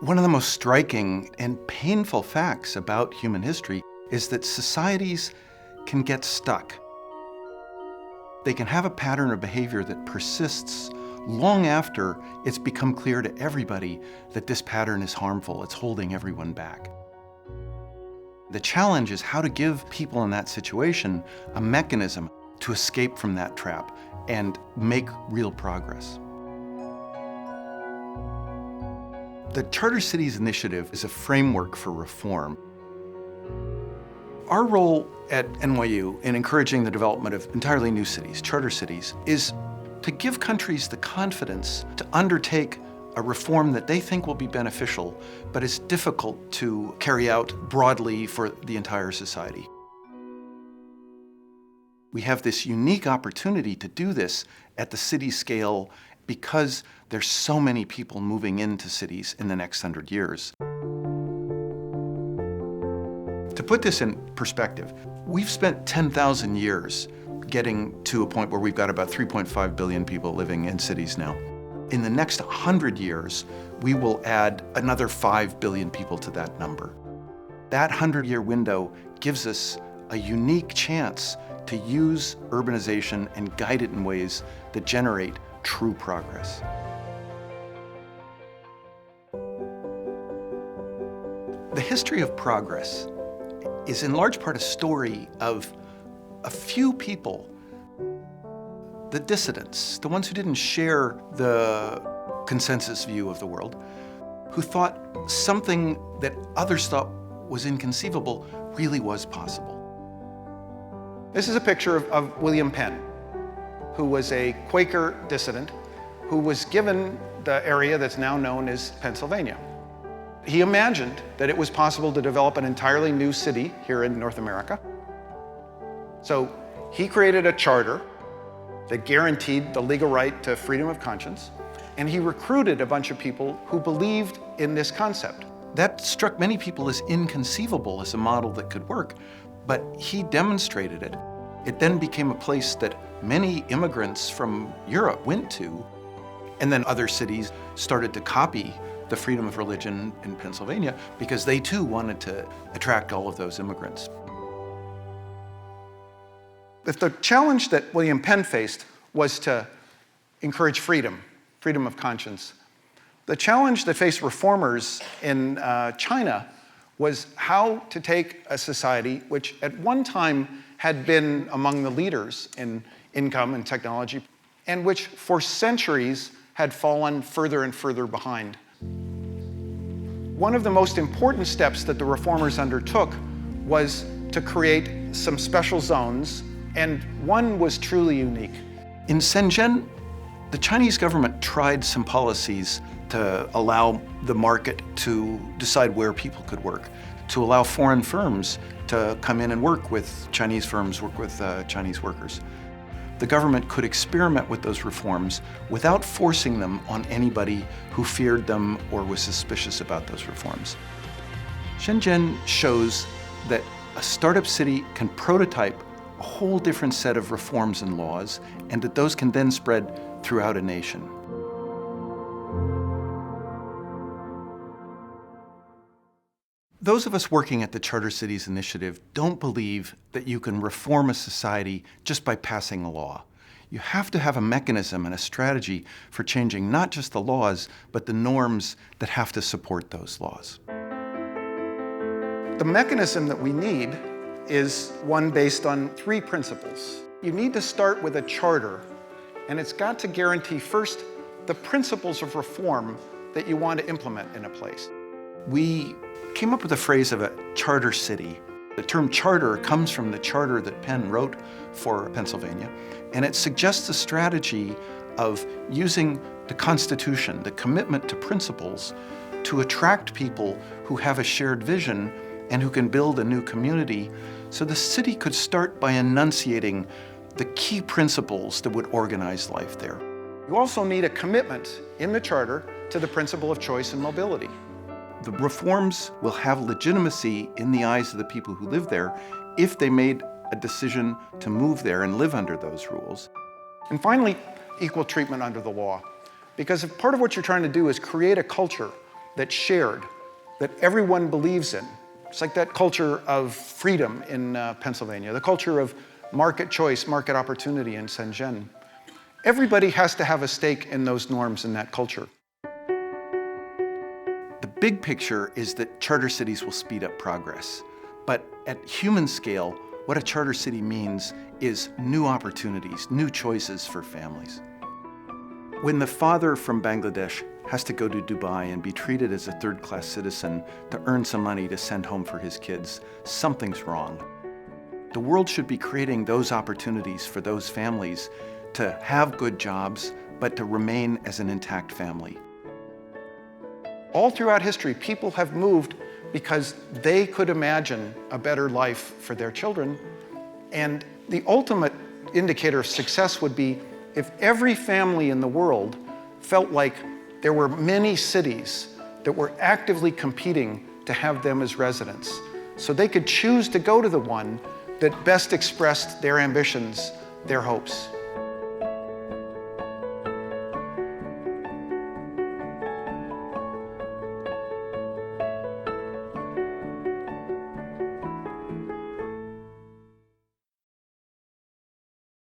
One of the most striking and painful facts about human history is that societies can get stuck. They can have a pattern of behavior that persists long after it's become clear to everybody that this pattern is harmful, it's holding everyone back. The challenge is how to give people in that situation a mechanism to escape from that trap and make real progress. The Charter Cities Initiative is a framework for reform. Our role at NYU in encouraging the development of entirely new cities, charter cities, is to give countries the confidence to undertake a reform that they think will be beneficial, but is difficult to carry out broadly for the entire society. We have this unique opportunity to do this at the city scale because there's so many people moving into cities in the next 100 years. To put this in perspective, we've spent 10,000 years getting to a point where we've got about 3.5 billion people living in cities now. In the next 100 years, we will add another 5 billion people to that number. That 100-year window gives us a unique chance to use urbanization and guide it in ways that generate true progress. The history of progress is in large part a story of a few people, the dissidents, the ones who didn't share the consensus view of the world, who thought something that others thought was inconceivable really was possible. This is a picture of William Penn, who was a Quaker dissident who was given the area that's now known as Pennsylvania. He imagined that it was possible to develop an entirely new city here in North America. So he created a charter that guaranteed the legal right to freedom of conscience, and he recruited a bunch of people who believed in this concept. That struck many people as inconceivable as a model that could work, but he demonstrated it. It then became a place that many immigrants from Europe went to, and then other cities started to copy the freedom of religion in Pennsylvania because they too wanted to attract all of those immigrants. If the challenge that William Penn faced was to encourage freedom of conscience, the challenge that faced reformers in China was how to take a society which at one time had been among the leaders in income and technology, and which for centuries had fallen further and further behind. One of the most important steps that the reformers undertook was to create some special zones, and one was truly unique. In Shenzhen, the Chinese government tried some policies to allow the market to decide where people could work, to allow foreign firms to come in and work with Chinese firms, work with Chinese workers. The government could experiment with those reforms without forcing them on anybody who feared them or was suspicious about those reforms. Shenzhen shows that a startup city can prototype a whole different set of reforms and laws, and that those can then spread throughout a nation. Those of us working at the Charter Cities Initiative don't believe that you can reform a society just by passing a law. You have to have a mechanism and a strategy for changing not just the laws, but the norms that have to support those laws. The mechanism that we need is one based on 3 principles. You need to start with a charter, and it's got to guarantee first the principles of reform that you want to implement in a place. We came up with the phrase of a charter city. The term charter comes from the charter that Penn wrote for Pennsylvania, and it suggests a strategy of using the Constitution, the commitment to principles, to attract people who have a shared vision and who can build a new community. So the city could start by enunciating the key principles that would organize life there. You also need a commitment in the charter to the principle of choice and mobility. The reforms will have legitimacy in the eyes of the people who live there if they made a decision to move there and live under those rules. And finally, equal treatment under the law. Because if part of what you're trying to do is create a culture that's shared, that everyone believes in. It's like that culture of freedom in Pennsylvania, the culture of market choice, market opportunity in Shenzhen. Everybody has to have a stake in those norms in that culture. The big picture is that charter cities will speed up progress. But at human scale, what a charter city means is new opportunities, new choices for families. When the father from Bangladesh has to go to Dubai and be treated as a third-class citizen to earn some money to send home for his kids, something's wrong. The world should be creating those opportunities for those families to have good jobs, but to remain as an intact family. All throughout history, people have moved because they could imagine a better life for their children. And the ultimate indicator of success would be if every family in the world felt like there were many cities that were actively competing to have them as residents, so they could choose to go to the one that best expressed their ambitions, their hopes.